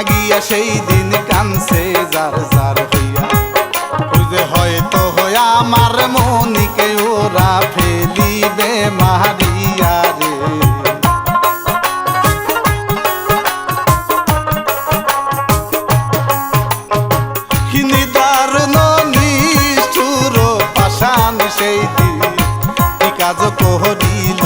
গিয়া সেই দিন কানছে যার যার হইয়া ওই যে হয়তো হইয়া আমার মনিকে ওরা ফেলিবে মারিয়া রে নিদারুণ নিষ্ঠুর পাষাণ সেই দিন কি কাজ করিল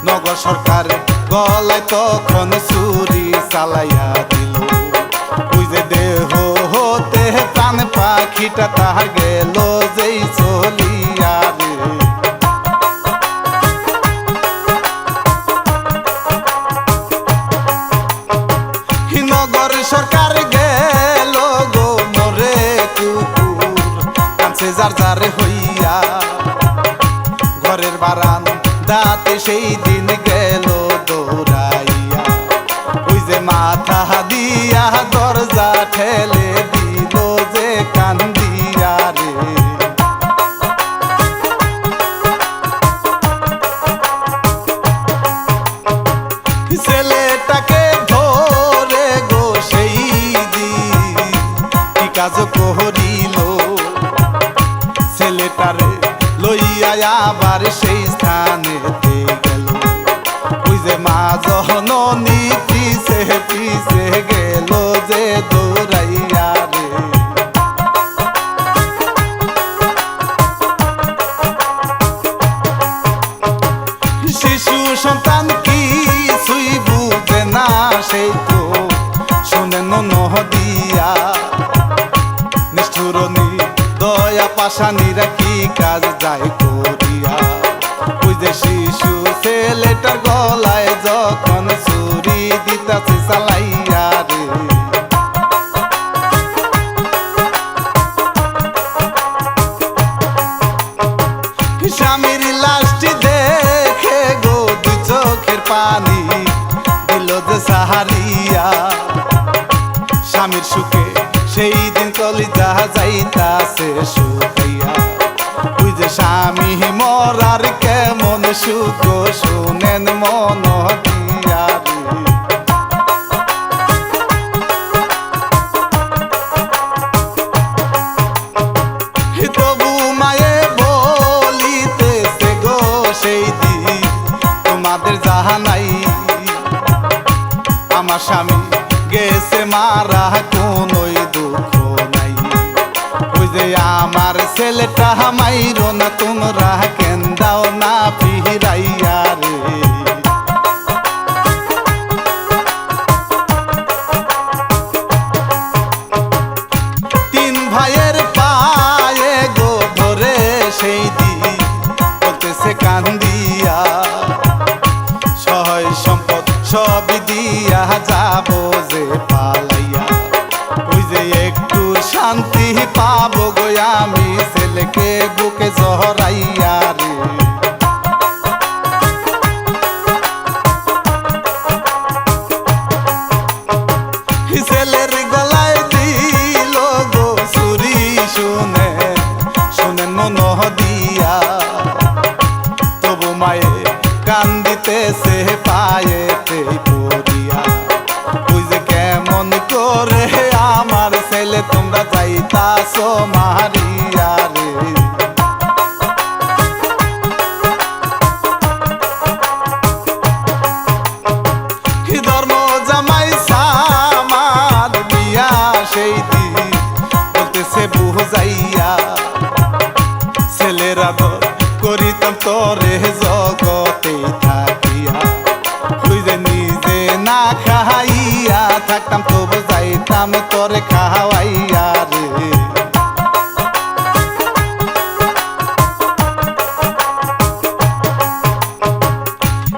নগর সরকার গলায় তখন ছুরি চালাইয়া দিল ওই যে দেহ হতে প্রাণ পাখিটা তাহার গেল যেই চলিয়া রে নগর সরকার গেল গো মরে কুকুর কাছে যার যার হইয়া ঘরের বারান দাঁতে সেই দিন গেল দৌড়াইয়া ওই যে মাথা দিয়া দরজা ঠেলে দিল যে কান্দিয়া রে ছেলেটাকে ধরে গো সেই দিন কি কাজ করিল ছেলেটারে লইয়া আবার সেই স্থানেতে গেল ওই যে মা জননী পিছে পিছে গেল যে দৌড়াইয়া রে শিশু সন্তান কিছুই বুঝে না সেই তো শোনেন নহদিয়া নিষ্ঠুরনী দয়া পাশানিরা কি কাজ যায় করিয়া ওই যে শিশু ছেলেটার গলায় যখন ছুরি দিতাছে চালাইয়া রে স্বামীর লাশটি দেখে গো দুই চোখের পানি দিল যে সাহারিয়া স্বামীর সুখে সেই দিন কলিজা যাইতাছে শুকাইয়া ওই যে স্বামী মরার কেমন সুখ শুনেন মন দিয়া রে তবু মায়ে বলিতেছে গো সেই দিন তোমাদের যাহা নাই আমার স্বামী গেছে মারা কোনই দুঃখ নাই ওই যে আমার ছেলেটা মাইরো না তোমরা কেন দাও না ফিরাইয়া রে তিন ভাইয়ের পায়ে গো ধরে সেই দিন বলতেছে কান্দিয়া সহায় সম্পদ সব দিয়া যাব যে পালাইয়া ওই যে একটু শান্তি পাবো গো আমি ছেলেকে বুকে জহরাইয়া রে ছেলের গলায় দিল গো ছুরি শুনে শুনেন নহদিয়া তবু মায়ে কান্দিতেছে পায়েতে পড়িয়া ওই যে কেমন করে আমার ছেলে তোমরা যাইতাছো মারিয়া রে ধর্ম জামাই সামার বিয়া সেই দিন বলতেছে বুঝাইয়া ছেলের আদর করিতাম তোরে জগতে থাকিয়া তুই যে নিজে না খাইয়া থাকতাম তবু যাইতাম তোরে খাওয়াইয়া রে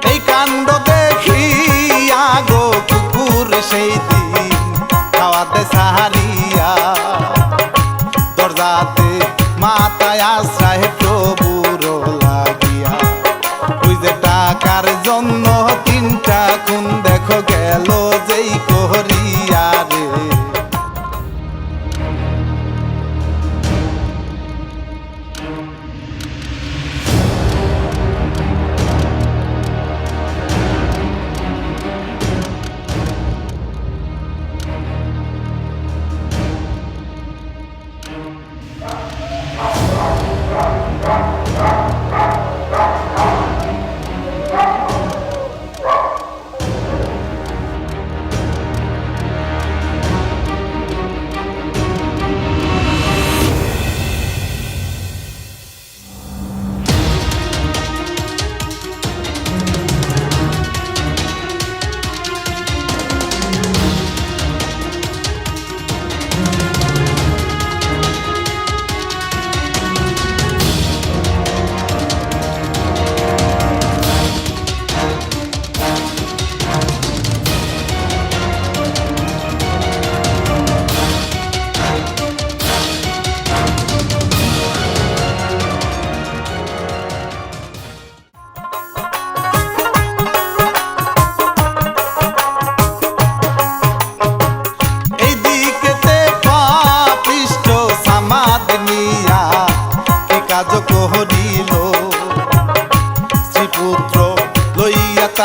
এই কাণ্ড দেখিয়া গো কুকুর সেই দিন খাওয়াতে সাহারিয়া দরজাতে মাথায় আশ্রয় প্রভুর লাগিয়া ওই যে টাকার জন্য তিনটা খুন দেখো গেল যেই করিয়া রে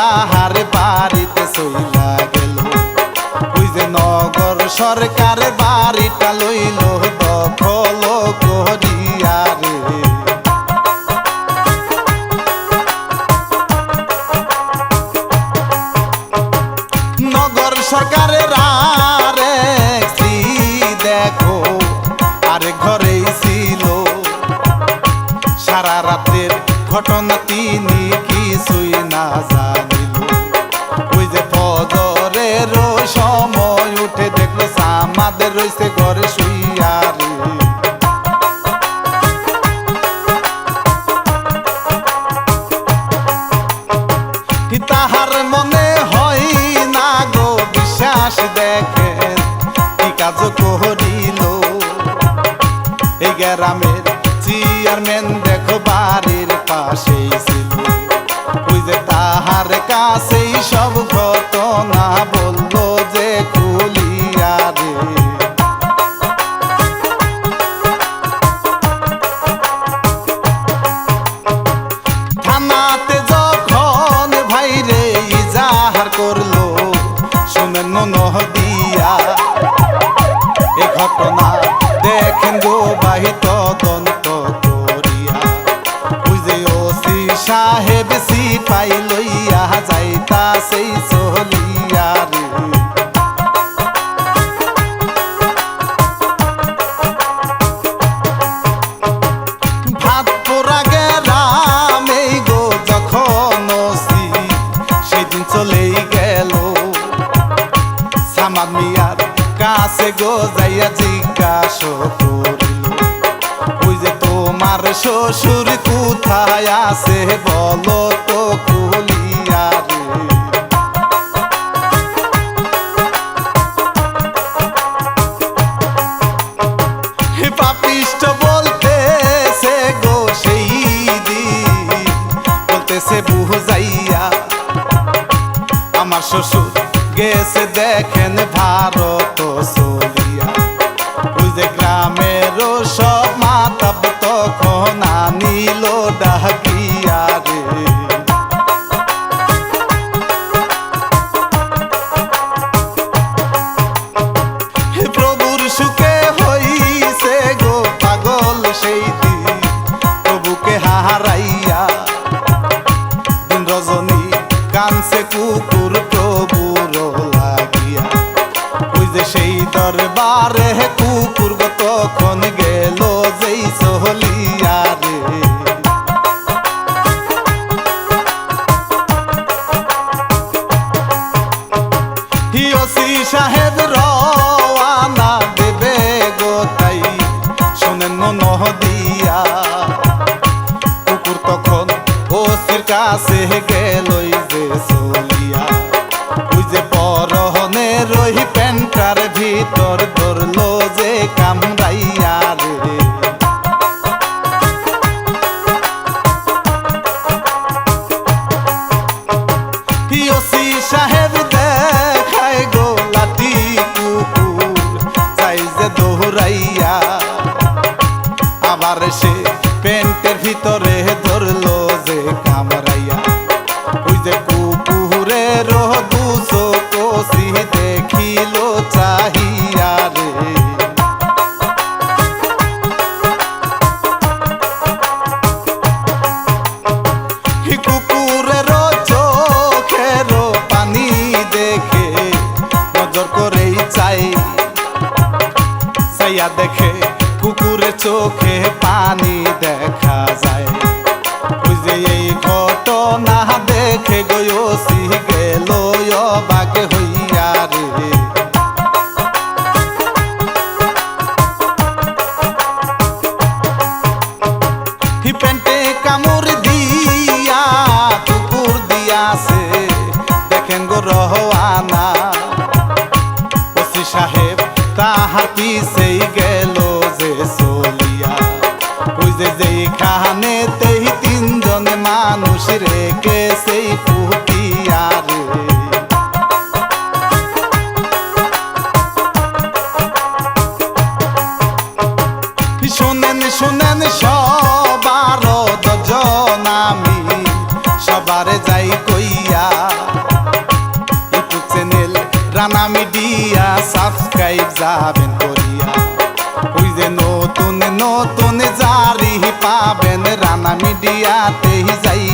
তাহার বাড়িতে চইলা গেল। ওই যে নগর সরকার বাড়িটা লইল দখল করিয়া রে। নগর সরকারের আরে স্ত্রী দেখো আর ঘরেই ছিল। সারা রাতের ঘটনা তিনি কিছুই না জানিল। ওই যে ফজরের সময় উঠে দেখলো সামাদের রইছে ঘরে শুইয়া রে। তাহার মনে হয় না গো বিশ্বাস দেখেন কি কাজ করিল। এই গ্রামের চেয়ারম্যান দেখো বাড়ির পাশেই ছিল। ওই যে তাহার কাছেই সব ঘটনা বললো যে খুলিয়া রে। থানাতে যখন ভাইরে ইজাহার করলো শুনেন নদিয়া। এ ঘটনা দেখেন গো বাহি তদন্ত করিয়া। ওই যে ওসি সাহেব সিপাই লইয়া যাইতা সেই চলিয়া রে। ভাত পোড়া গেলাম এই গো যখন ওসি সেদিন চলেই গেল। সামাদ মিয়ার কাছে গো যাইয়া জিজ্ঞাসা করিল। ওই যে তোমার শ্বশুর কোথায় আছে বলো তো খুলিয়া রে। পাপিষ্ট বলতেছে গো সেই দিন বলতেছে বুঝাইয়া আমার শ্বশুর গেছে দেখেন ভারত চলিয়া। ওই যে গ্রামের সব মাতাব তখন আনিল ডাকিয়া রে। প্রভুর সুখে হইছে গো পাগল সেই দিন প্রভুকে হারাইয়া। দিন রজনী কানছে কুকুর প্রভুর লাগিয়া। ওই যে সেই দরবারে কুকুর গো তখন গেল যেই চলিয়া রে। ওসি সাহেব রওয়ানা দেবে গো তাই শোনেন নদিয়া। কুকুর তখন ওসির কাছে গেলই যে চলিয়া। ওই যে পরনের ওই প্যান্টার ভিতর ধরলো যে কামড়াইয়া রে। ওসি সাহেব দেখায় গো লাঠি কুকুর চাই যে দৌড়াইয়া। আবার সে প্যান্টের ভিতরে ধরলো যে কামড়াইয়া। ওই যে কুকুরের দুশো কষি দেখিল চাহিয়া রে। কুকুরের চোখের পানি দেখে নজর করেই চাই। চাইয়া দেখে কুকুরের চোখে পানি দেখা যায়। ওই যে এই ঘটনা দেখে গয়সি গেল অবাক হইয়া রে। প্যান্টে কামড় দিয়া কুকুর দিয়াছে দেখেন গো রওয়ানা। ওসি সাহেব তাহার পিছেই গেল যে চলিয়া। ওই যে যেখানেতেই তিনজন মানুষ রেখে সেই পুটিয়া রে। শোনেন শোনেন সবার দজন আমি সবার যাই কইয়া। রানা মিডিয়া সাবস্ক্রাইব যাবেন করিয়া ওই যে নতুন নতুন জারি পাবেন রানা মিডিয়াতেই যাই